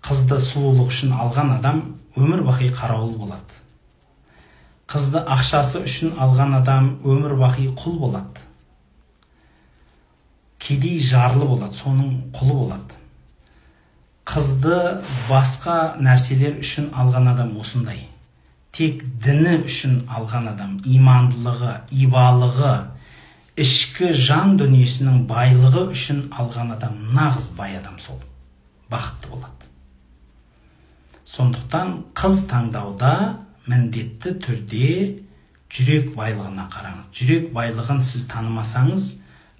Қызды сұлулық үшін алған адам өмір бақи қарауыл болады. Қызды ақшасы үшін алған адам өмір бақи құл болады. Кедей жарлы болады, соның құлы болады. Қызды басқа нәрселер үшін алған адам осындай. Тек діні үшін алған адам, имандылығы, ибалығы, ішкі жан дүниесінің байлығы үшін алған адам нағыз бай адам, сол бақытты болады. Сондықтан қыз таңдауда міндетті түрде жүрек байлығына қараңыз. Жүрек байлығын сіз танымасаңыз,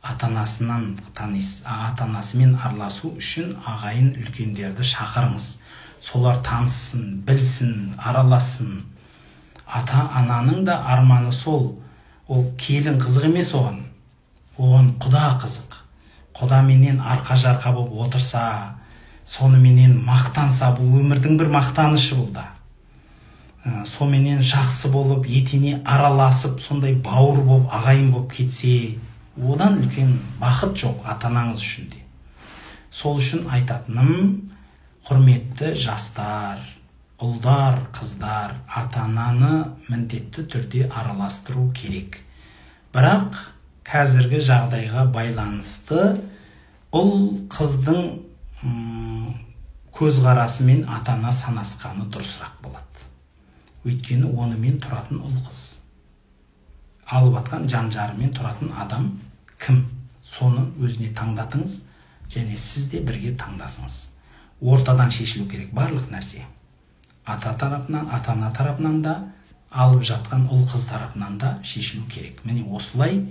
ата-анасынан танисыз. Ата-анасымен араласу үшін ағайын үлкендерді шақырыңыз. Солар таныссын, білсін, араласын. Ата-ананың да арманы сол. Ол келін қызық емес оған. Оған құда қызық. Құдаменен арқа-жарқа болып отырса, соныменен мақтанса, бұл өмірдің бір мақтанышы бұл да. Соменен жақсы болып, етене араласып, сондай бауыр болып, ағайын болып кетсе, одан үлкен бақыт жоқ ата-анаңыз үшін де. Сол үшін айтатыным, құрметті жастар, ұлдар, қыздар, ата-ананы міндетті түрде араластыру керек. Бірақ қазіргі жағдайға байланысты ұл қыздың көзқарасымен ата-ана санасқаны дұрысырақ болады. Өйткені онымен тұратын ұл қыз. Алып атқан жан-жарымен тұратын адам кім? Соны өзіне таңдатыңыз, және сіз де бірге таңдасыңыз. Ортадан шешілу керек барлық нәрсе. Ата-ана тарапынан да, алып жатқан ұл қыз тарапынан да шешілу керек. Міне осылай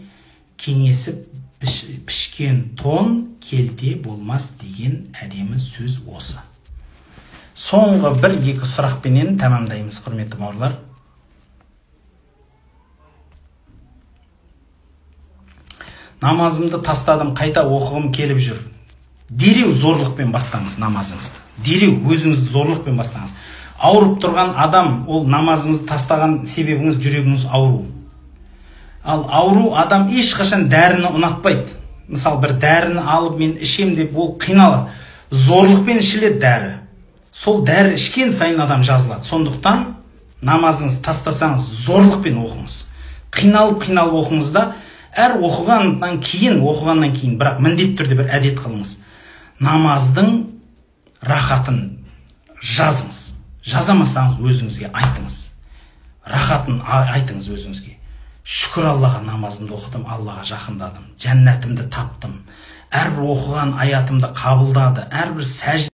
кеңесіп пішкен тон келте болмас деген әдемі сөз осы. Соңғы бір-екі сұрақпенен тәмамдаймыз, құрметті бауырлар. Намазымды тастадым, қайта оқығым келіп жүр. Дереу зорлықпен бастаңыз намазыңызды. Дереу өзіңізді зорлықпен бастаңыз. Ауырып тұрған адам, ол намазыңызды тастаған себебіңіз жүрегіңіз ауру. Ал ауру адам ешқашан дәріні ұнатпайды. Мысалы, бір дәріні алып мен ішем деп, ол қиналады. Зорлықпен ішіледі дәрі. Сол дәрі ішкен сайын адам жазылады. Сондықтан намазыңызды тастасаңыз зорлықпен оқыңыз. Қиналып оқыңыз да, әр оқығаннан кейін, бірақ міндетті түрде бір әдет қылыңыз. Намаздың рахатын жазыңыз. Жазамасаңыз өзіңізге айтыңыз. Рахатын айтыңыз өзіңізге. Шүкір Аллаға, намазымды оқыдым, Аллаға жақындадым, жәннатымды таптым. Әрбір оқыған аятымды қабылдады, әрбір сәжде